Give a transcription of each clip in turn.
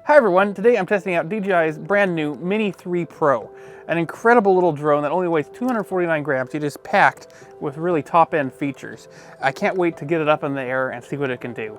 Hi everyone, today I'm testing out DJI's brand new Mini 3 Pro, an incredible little drone that only weighs 249 grams. It is packed with really top-end features. I can't wait to get it up in the air and see what it can do.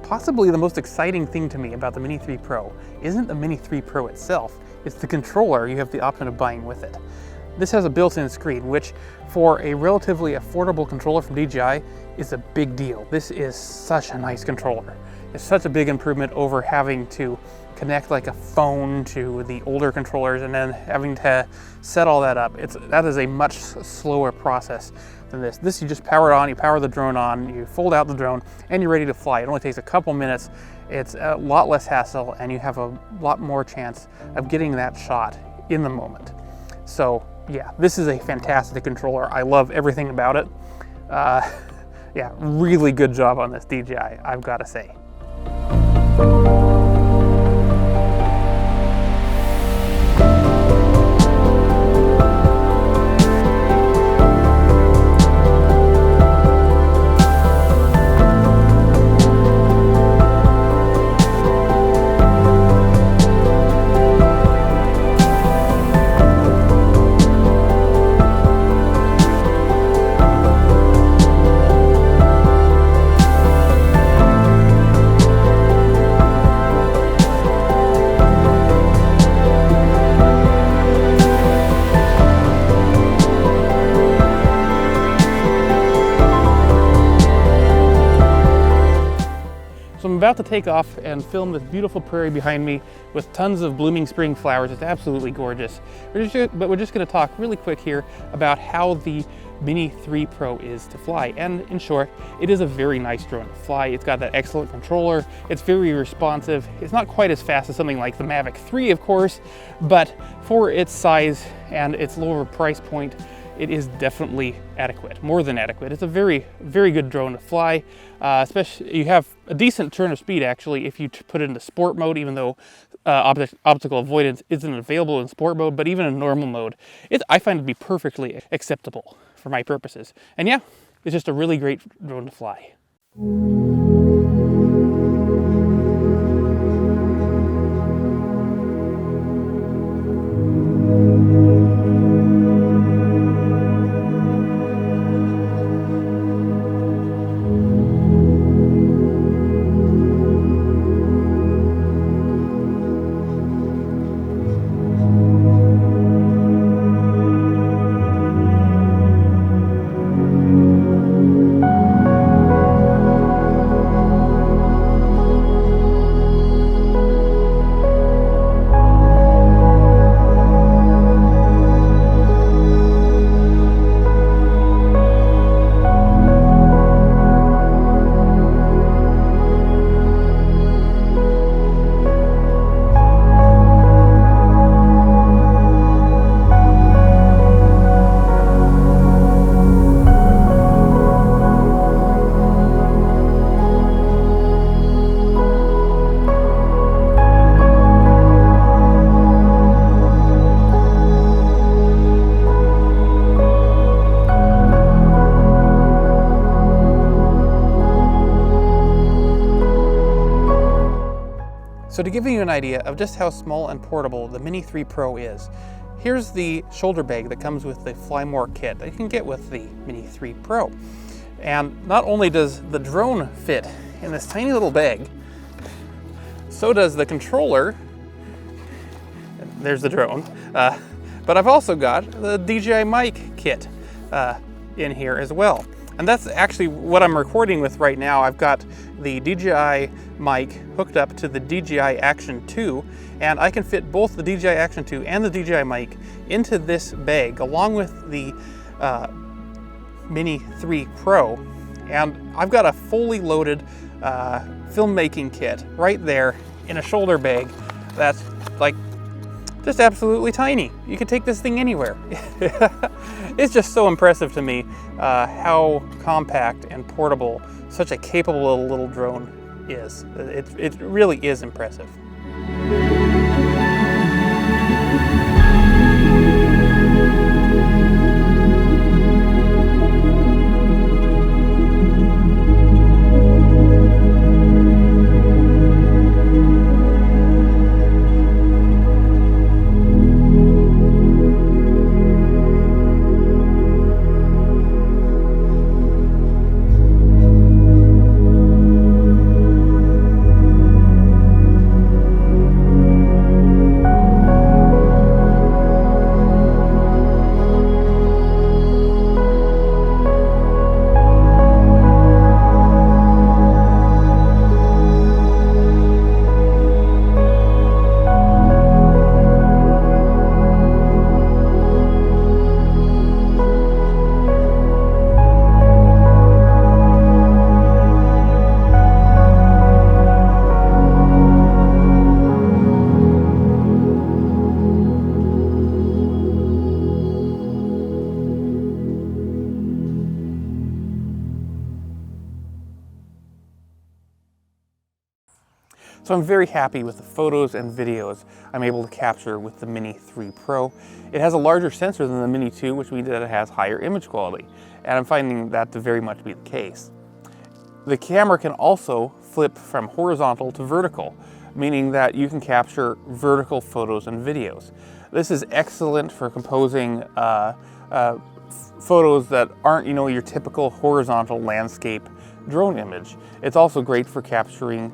Possibly the most exciting thing to me about the Mini 3 Pro isn't the Mini 3 Pro itself, it's the controller you have the option of buying with it. This has a built-in screen, which for a relatively affordable controller from DJI is a big deal. This is such a nice controller. It's such a big improvement over having to connect like a phone to the older controllers and then having to set all that up. That is a much slower process than this. This, you just power it on, you power the drone on, you fold out the drone, and you're ready to fly. It only takes a couple minutes. It's a lot less hassle, and you have a lot more chance of getting that shot in the moment. So yeah, this is a fantastic controller. I love everything about it. Yeah, really good job on this DJI, I've got to say. So I'm about to take off and film this beautiful prairie behind me with tons of blooming spring flowers. It's absolutely gorgeous. We're just going to talk really quick here about how the Mini 3 Pro is to fly. And in short, it is a very nice drone to fly. It's got that excellent controller. It's very responsive. It's not quite as fast as something like the Mavic 3, of course, but for its size and its lower price point, it is definitely adequate, more than adequate. It's a very, very good drone to fly. Especially, you have a decent turn of speed actually if you put it into sport mode, even though optical avoidance isn't available in sport mode, but even in normal mode, I find it to be perfectly acceptable for my purposes. And yeah, it's just a really great drone to fly. So to give you an idea of just how small and portable the Mini 3 Pro is, here's the shoulder bag that comes with the Fly More kit that you can get with the Mini 3 Pro. And not only does the drone fit in this tiny little bag, so does the controller. There's the drone. But I've also got the DJI mic kit in here as well. And that's actually what I'm recording with right now. I've got the DJI mic hooked up to the DJI Action 2, and I can fit both the DJI Action 2 and the DJI mic into this bag, along with the Mini 3 Pro. And I've got a fully loaded filmmaking kit right there in a shoulder bag that's like just absolutely tiny. You can take this thing anywhere. It's just so impressive to me how compact and portable such a capable little drone is. It really is impressive. So I'm very happy with the photos and videos I'm able to capture with the Mini 3 Pro. It has a larger sensor than the Mini 2, which means that it has higher image quality, and I'm finding that to very much be the case. The camera can also flip from horizontal to vertical, meaning that you can capture vertical photos and videos. This is excellent for composing photos that aren't, your typical horizontal landscape drone image. It's also great for capturing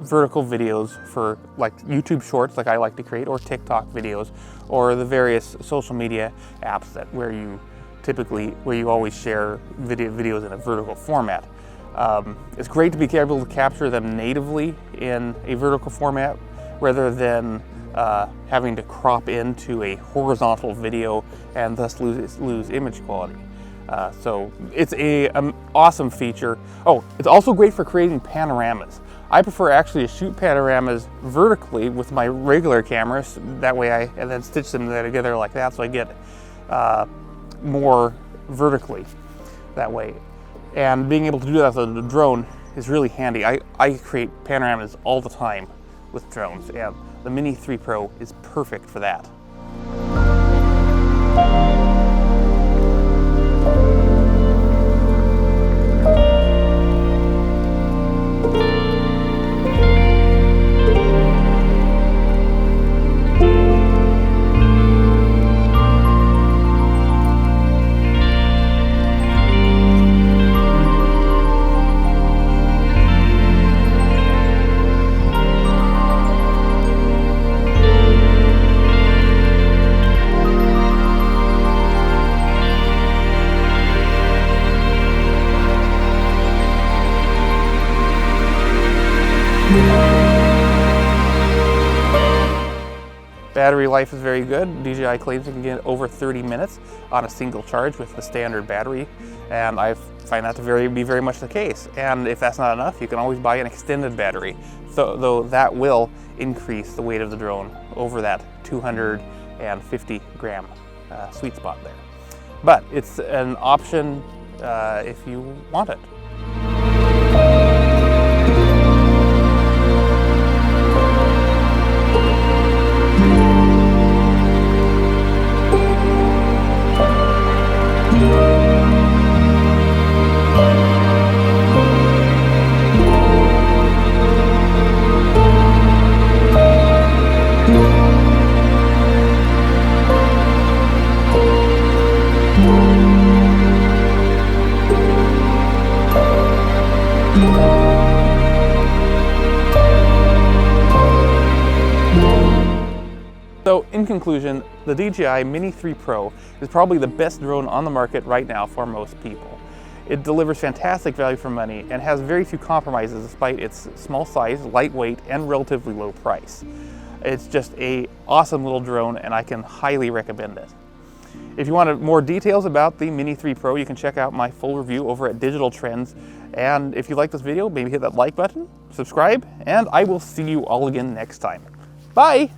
vertical videos for like YouTube shorts, like I like to create, or TikTok videos, or the various social media apps where you always share videos in a vertical format. It's great to be able to capture them natively in a vertical format rather than having to crop into a horizontal video and thus lose image quality. So it's an awesome feature. Oh, it's also great for creating panoramas. I prefer actually to shoot panoramas vertically with my regular cameras. That way and then stitch them together like that, so I get more vertically that way. And being able to do that with the drone is really handy. I create panoramas all the time with drones, and the Mini 3 Pro is perfect for that. Battery life is very good. DJI claims it can get over 30 minutes on a single charge with the standard battery, and I find that to be very much the case. And if that's not enough, you can always buy an extended battery, though that will increase the weight of the drone over that 250 gram sweet spot there. But it's an option if you want it. So in conclusion, the DJI Mini 3 Pro is probably the best drone on the market right now for most people. It delivers fantastic value for money and has very few compromises despite its small size, lightweight, and relatively low price. It's just an awesome little drone, and I can highly recommend it. If you want more details about the Mini 3 Pro, you can check out my full review over at Digital Trends. And if you like this video, maybe hit that like button, subscribe, and I will see you all again next time. Bye!